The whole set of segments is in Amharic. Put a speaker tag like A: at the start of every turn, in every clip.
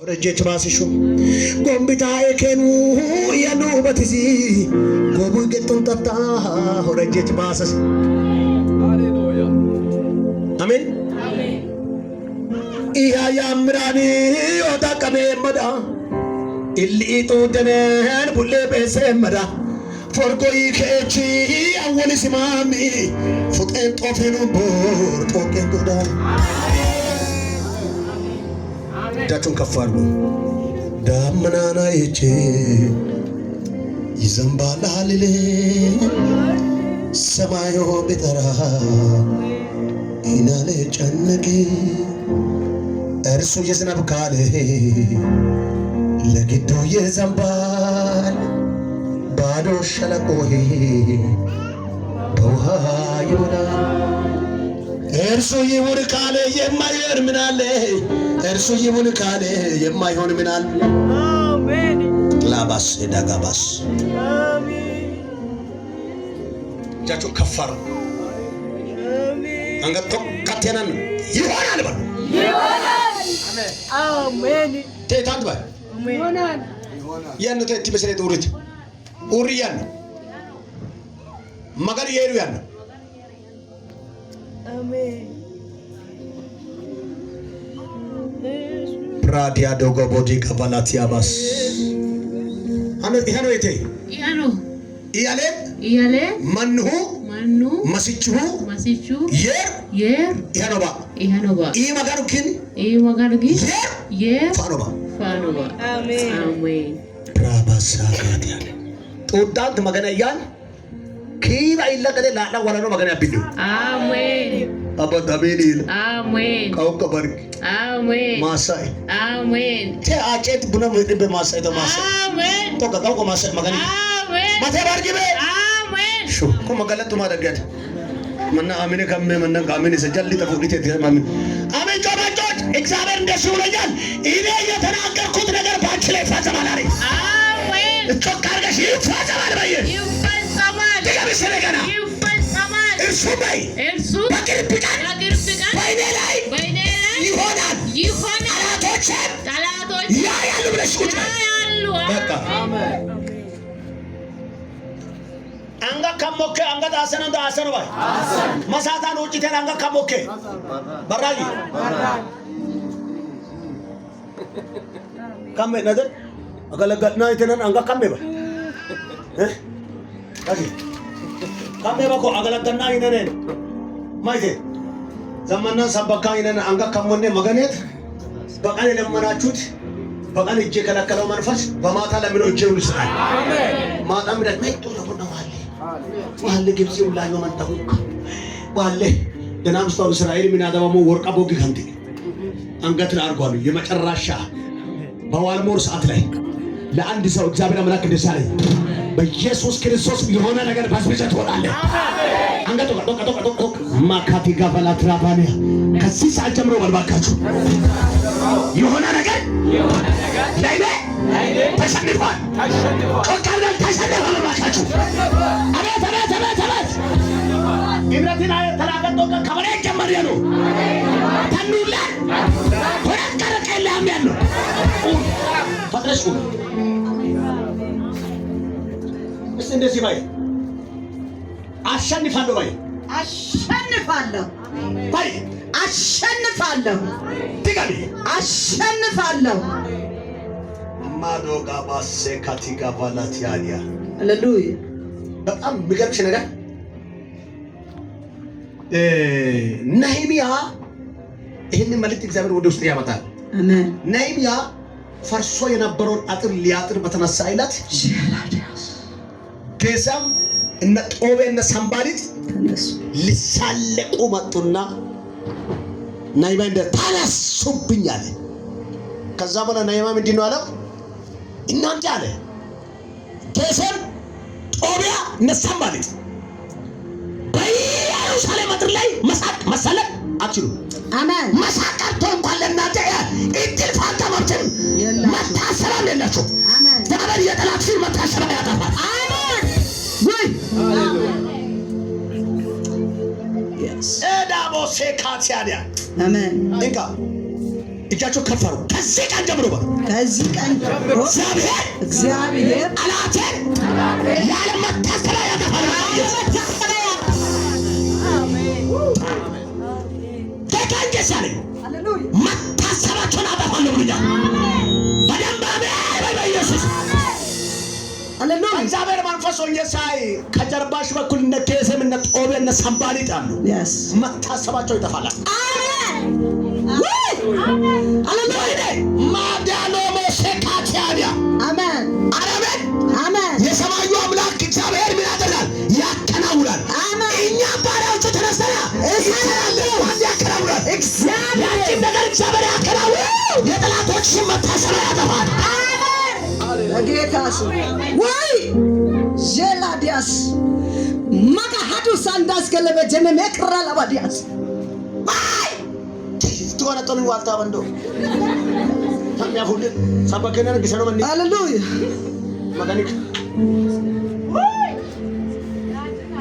A: ረጀች ባስሹ ጎምቢታ ኤኬኑ ያኑ በትሲ ጎቡ ገጡን ተታ ረጀች ባስስ ሃሌሉያ አሜን አሜን ኢያ ያምራኒ ወጣቀሜ መዳ ኢሊጡ ደነን ቡሌ በሰ መዳ ፎርጎይ ከቺ አወል ሲማሚ ፉጤን ጦፈኑ ቦር ጦቄን ዶዳ እጃችሁን ከፍ አድርጉ። ዳመናና ይቼ ይዘንባል ሀልሌ ሰማዩ ቢጠራ ኢናለ ጨነቄ እርሱ የዝናብ ካለ ለግዱ ይዘንባል ባዶ ሸለቆዬ በውሃ ይሞላል። እርሱ ይሁን ካለ የማይሆን ምን አለ? እርሱ ይሁን ካለ የማይሆን ምን አለ? አሜን ላባስ ዳጋባስ አሜን እጃችሁን ከፍ አድርጉ። አንገቶ ካቴናን ይሆናል በሉ ይሆናል። አሜን ተይታት ባይ ይሆናል ያን ተይት በሰለተ ኡሪት ኡሪያን መገር የሩ ያን አሜን ፕራዲያ ዶጎ ቦዲ ካባላቲያባስ አነ ይሄ ነው ይያለ ማንሁ መስቹ የር ይሄ ነው ባ ይሄ መገሩ ግን የር ፋኖባ አሜን አሜን ራባሳ ጋዲያለ ጦዳት መገናያን ኪባ ይለቀደ ላላ ወላኖ መገና ቢዱ አሜን አባ ዳቤኒል አሜን ካውከበር አሜን ማሳይ አሜን ተአጨት ቡና ምድብ ማሳይ ተማሳይ አሜን ተቀጣው ማሳይ መገኒ አሜን ማቴ ባርጊቤ አሜን ሹ ኮመገለቱ ማደገድ መና አሜን ከመ መና አሜን ሰጀል ተፉዲት ተማምን አሜን ጆባጆች እግዚአብሔር እንደሱ ብሎኛል። እኔ የተናገርኩት ነገር ባንቺ ላይ ይፈጸማል አለ አሜን እጮካርገሽ ይፈጸማል በየ ይፈጸማል ስለገና ይፈጸማል እርሱ በይ እርሱ በቅርብ ቀን በእኔ ላይ ይሆናል ጠላቶች ያያሉ ብለሽ ቁጭ ያያሉ በቃ አሜን አንጋ ከሞከ አንጋ ዳሰነ ባይ መሳታን ውጪ ተን አንጋ ከሞከ በራይ ካሜ ነዘር አገለገልና ይተናን አንጋ ካሜ ባይ አጂ ካሜ ባኮ አገለገልና ይነነን ማይቴ ዘመና ሰበካ ይነነ አንጋ ከሞኔ መገኔት በቃል ለመናችሁት በቃል እጄ ከለከለው መንፈስ በማታ ለምን እጄ ይልሳል አሜን ማታም ደግሞ ይጥሉ ነው ዋለ ግብጽ ላይ ወመጣው ዋለ ደናምስታው እስራኤል ምን ያደባሙ ወርቃ ቦጊ ካንቴ አንገት አርጓሉ የመጨረሻ በዋልሞር ሰዓት ላይ ለአንድ ሰው እግዚአብሔር አምላክ እንደሳለ በኢየሱስ ክርስቶስ የሆነ ነገር ባስበጀት ወራለ አንገቱ ዶቅ ማካቲ ጋባላ ትራባኒያ ከዚህ ሰዓት ጀምሮ በልባካችሁ የሆነ ነገር ላይ ተሸንፏል ቆቃለን ተሸንፏል በልባካችሁ አቤት ኢብራሂም ተራቀጦ ከበሬ ጀመር ያለው ተኑላ ወራቀረቀላም ያለው ፈጥረሽ እስቲ እንደዚህ ባይ አሸንፋለሁ ትጋሊ አሸንፋለሁ ማዶጋ ባሴ ካቲጋ ባላቲያኒያ ሃሌሉያ በጣም የሚገርምሽ ነገር ነህምያ ይሄንን መልእክት እግዚአብሔር ወደ ውስጥ ያመጣል አሜን ነህምያ ፈርሶ የነበረውን አጥር ሊያጥር በተነሳ አይላት ከዛም እነ ጦቤ እነ ሰንባሊት ሊሳለቁ መጡና ነህምያ እንደ ተነሱብኝ አለ። ከዛ በኋላ ነህምያ ምንድን ነው አለው? እናንተ አለ ከሰም ጦቢያ እነ ሰንባሊት በኢየሩሳሌም ምድር ላይ መሳለቅ አትችሉም። አሜን መሳቀርቶ እንኳን ለእናንተ እድል ፋንታ መብትም መታሰቢያም የላችሁ። አሜን እግዚአብሔር የጠላትሽን መታሰቢያ ያጠፋል። አሜን ወይ ኤዳቦ ሴካቲያዲያ አሜን እንካ እጃቸው ከፈሩ ከዚህ ቀን ጀምሮ
B: እግዚአብሔር
A: ጠላትን ያለ መታሰቢያ ያጠፋል። ተካንጀሳለኝ መታሰባቸውን አጠፋለሁ ብሎኛል። በደንብ አሜን በኢየሱስ ሃሌሉያ። እግዚአብሔር መንፈስ ሆኜ ሳይ ከጀርባሽ በኩል እነ ኬሴም እነ ጦቤ እነ ሰንባሊጥ አሉ። መታሰባቸው ይጠፋል። ሃሌሉያ። ማዳኖ ሞሴካቲያኒያ አሜን አሜን አሜን። የሰማዩ አምላክ እግዚአብሔር ምን ያደርጋል? ያከናውናል። እኛ ባሪያዎቹ ተነስተና ያከናውናል። ያቺን ነገር እግዚአብሔር ያከናውናል። የጠላቶችሽን መታሰቢያ ያጠፋል።
B: ለጌታ ስም ወይ ጀላዲያስ ማካ ሀዱ ሳንዳስ ገለበ ጀነሜ ቅራ ለባዲያስ
A: አይ ትወነጠሉ ዋልታ ወንዶ ታሚያፉል ሰበከነ ግሰኖ ማን
B: ሃሌሉያ
A: መካኒክ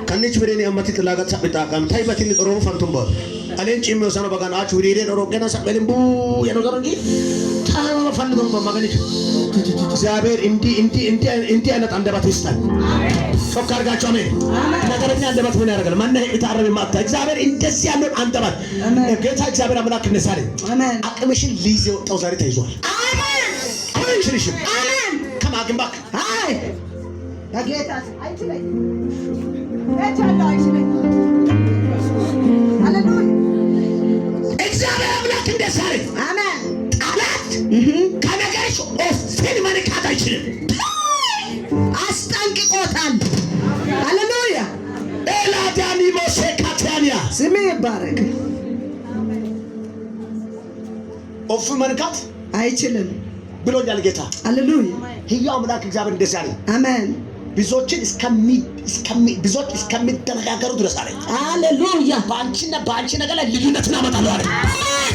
A: ከነች ብሬን ያመት ተላጋት ሰብታ ካም ታይበቲን ጥሩ ፈንቱም ባል አለን ጪም ወሰነ በጋና አቹ ሪዴ ዶሮ ገና ሰበልምቡ የነገር እንጂ ታማ ፈንቱም በመካኒክ እግዚአብሔር እንዲ አይነት አንደበት ይስጣል። ሾክ አድርጋችሁ አሜን። ነገረኛ አንደበት ምን ያደርጋል? ማን ይታረም ማታ እግዚአብሔር እንደዚህ ያለው አንደበት ጌታ እግዚአብሔር አምላክ ነሳለ። አቅምሽን ሊይዝ የወጣው ዛሬ ተይዟል። አሜን አሜን ሽልሽም አሜን ከማግን ባክ አይ ለጌታ አይችልም ለቻላ አይችልም። ሃሌሉያ እግዚአብሔር አምላክ እንደሳለ አሜን ከነገርሽ ኦፍን መንካት አይችልም። አስጠንቅቆታል። ሃሌሉያ ኤላዳኒ ሞሴካታኒያ ስሜ ይባረክ። ኦፍ መንካት አይችልም ብሎኛል ጌታ። ሃሌሉያ ሕያው አምላክ እግዚአብሔር እንደዚያ ነው። አሜን ብዙዎችን ብዙዎች እስከሚደነጋገሩ ድረስ አለ። ሃሌሉያ በአንቺ ነገር ላይ ልዩነትን አመጣለሁ አለ።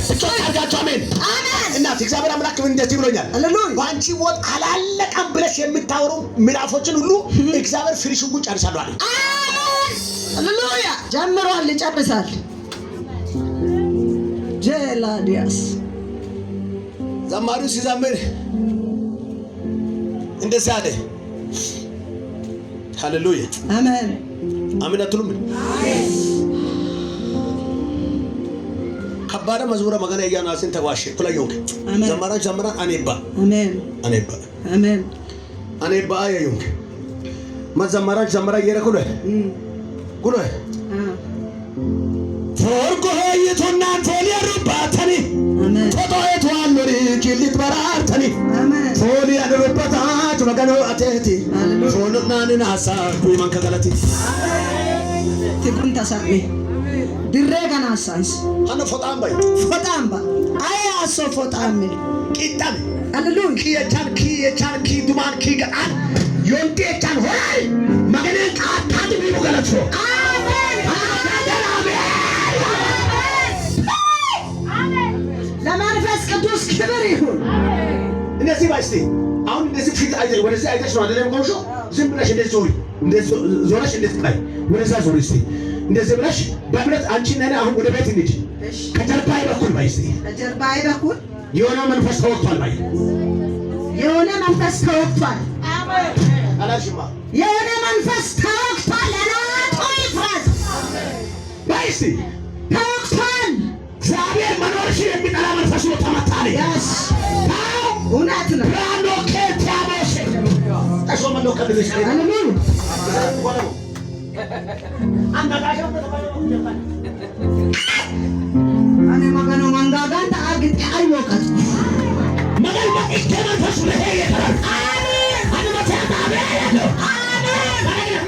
A: እጮት አድርጋችሁ አሜን አሜን። እናት እግዚአብሔር አምላክ እንደዚህ ብሎኛል። ሃሌሉያ በአንቺ ሞት አላለቀም ብለሽ የምታወሩ ምዕራፎችን ሁሉ እግዚአብሔር ፍሪሽንጉ ጨርሳለሁ አለ። አሜን ሃሌሉያ ጀምሯል፣ ይጨርሳል። ጀላዲያስ ዘማሪው ሲዘምር እንደዚህ አለ። ሃሌሉያ አሜን አሜን አትሉም? ከባድ መዝሙረ መገና ያናስን ተዋሽ ኩላዮንክ ዘማራን ዘማራን አኔባ አሜን አኔባ አሜን አኔባ አዩንክ መዘማራን ዘማራ የረኩለ ኩለ ፎርጎ ሆይቱና ቶሊያሩባተኒ አሜን ቶቶይቱ አሉሪ ኪሊት በራርተኒ አሜን ቶሊ ያደረበታች መገና አቴቲ ፎንናንን አሳብ ይማን ከገለቲ ትኩን ተሳሚ ድሬ ገና ሳንስ አነ ፎጣምባ አያሶ ፎጣም ቂጣም ሃሌሉያ ኪየቻን ኪ ዱማን ኪ ገአን ዮንቴቻን ሆይ መገና ቃታት ቢሉ ገለቶ አሜን አሜን ለመንፈስ ቅዱስ ክብር ይሁን። እንደዚህ ባይስቲ አሁን እንደዚህ ፊት አይተሽ ወደዚህ አይተሽ ነው አይደለም ቆንጆ ዝም ብለሽ እንደዚህ ዞሪ እንደዚህ ዞረሽ እንደዚህ ላይ ወደዛ ዞሪ እስቲ እንደዚህ ብለሽ በእምነት አንቺ ነኝ አሁን ወደ ቤት እንሂድ። ከጀርባዬ በኩል ባይስቲ ከጀርባዬ በኩል የሆነ መንፈስ ተወጥቷል ባይ የሆነ መንፈስ ተወጥቷል። አሜን አላሽማ የሆነ መንፈስ ተወጥቷል። አላቶ ይፍራስ ባይስቲ ተወጥቷል። እግዚአብሔር መኖርሽ የሚጠላ መንፈስ ነው ተመታለ። ያስ እውነት ነው። ራኖ ከታባሽ ተሾመ ነው ከደረሽ ሃሌሉያ ወለው አንዳጋሽ አኔ ማገኖ ማንጋጋን ታርግት አይወቀት ማገል ማጥሽ መንፈስ ነው ይሄዳል። አሜን አኔ ማታባያ ያለው አሜን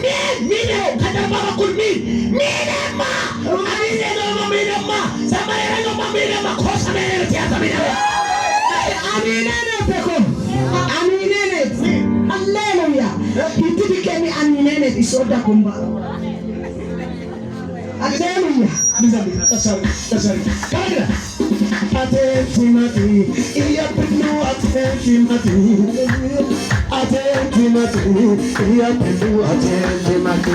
A: ሚን ከደማ በኩል ሚንማ ሚንማ ሰማይ ነው ሚንማ ኮሰመ ነው ያታሚና አሜን በኮም አሜን ሃሌሉያ ይትብከኒ አሜን ይሶዳ ኩምባ ሃሌሉያ ምዛብ ተሰሪ ካግራ አቴንቲማቲ ኢያብኑ አቴንቲማቲ አቴንቲማቲ ኢያብኑ አቴንቲማቲ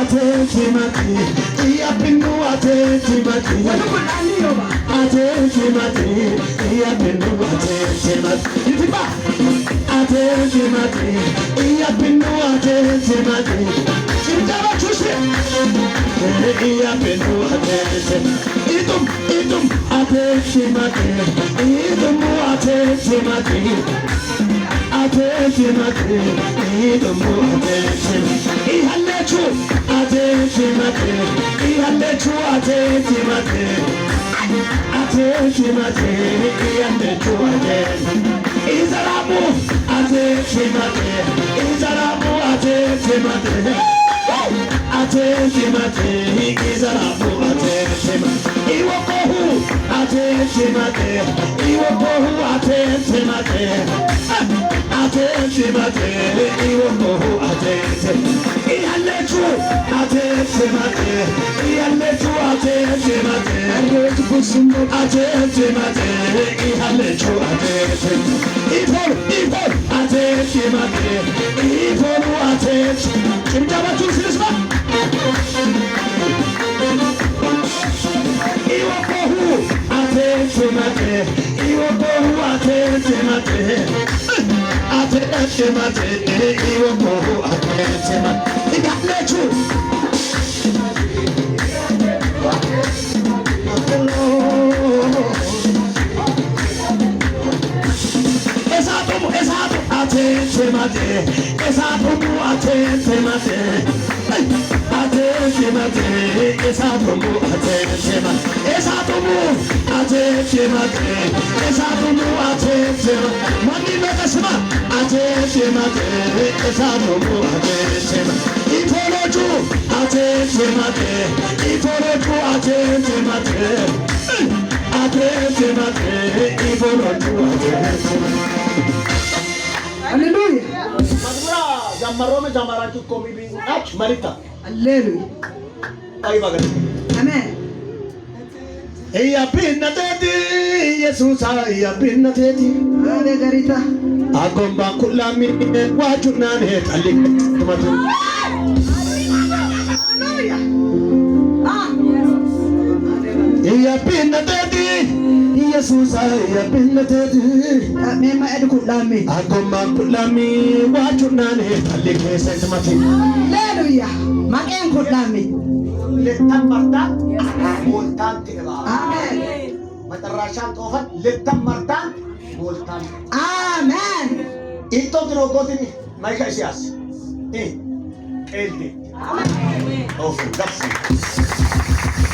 A: ateti mati iyapinu ateti mati ateti mati iyapinu ateti mati itiba ateti mati iyapinu ateti mati chintaba chushi iyapinu ateti idum ateti mati idum ateti mati ateti mati idum ateti ihalechu ateti mati ihalechu ateti mati ateti mati ihalechu ateti izaramu ateti mati izaramu ateti mati ateti mati izaramu ateti mati iwokohu ateti mati iwokohu ateti mati ateti mati iwokohu ateti ihalechu ateti mati ihalechu ateti mati ateti mati ihalechu ateti ifol ateti mati ifol ateti ጭብጨባችሁ ስለስማ ኢወቆሁ አቴት መቴ ኢወቆሁ አቴት መቴ አቴት መቴ ኢወቆሁ አቴት መቴ ኢጋለችሁ እሳቱ አቴት መቴ እሳቱ አቴት መቴ ateti mati esatumu ateti mati esatumu ateti mati esatumu ateti mati nakasma ateti mati esatumu ateti mati itoloju ateti mati itoloju ateti mati ateti mati itoloju ateti mati
B: ሃሌሉያ
A: መዝሙራ ዘመሮም ዘመራችሁ ኮሚ ቢንቁናች መሪታ
B: ሃሌሉያ
A: አይ ባገደ
B: አሜን
A: እያብነቴቲ ኢየሱስ እያብነቴቲ
B: አለ ገሪታ
A: አጎምባ ኩላሚ ዋጁናኔ ጠሊቅ ተመቱ
B: ሃሌሉያ
A: እያብነቴቲ ኢየሱስ እያብነቴቲ
B: ሜማ ኤድኩ ላሚ
A: አጎምባ ኩላሚ ዋጁናኔ ጠሊቅ ሰንትመቱ
B: ሃሌሉያ ማቄን ኩላሚ
A: ለተመርታ ሞልታን ተባ
B: አሜን
A: መጠራሻን ጦፈን ለተመርታን ሞልታን
B: አሜን
A: ኢቶ ድሮጎትን ማይካሲያስ ቄልቲ ኦፍ ዳስ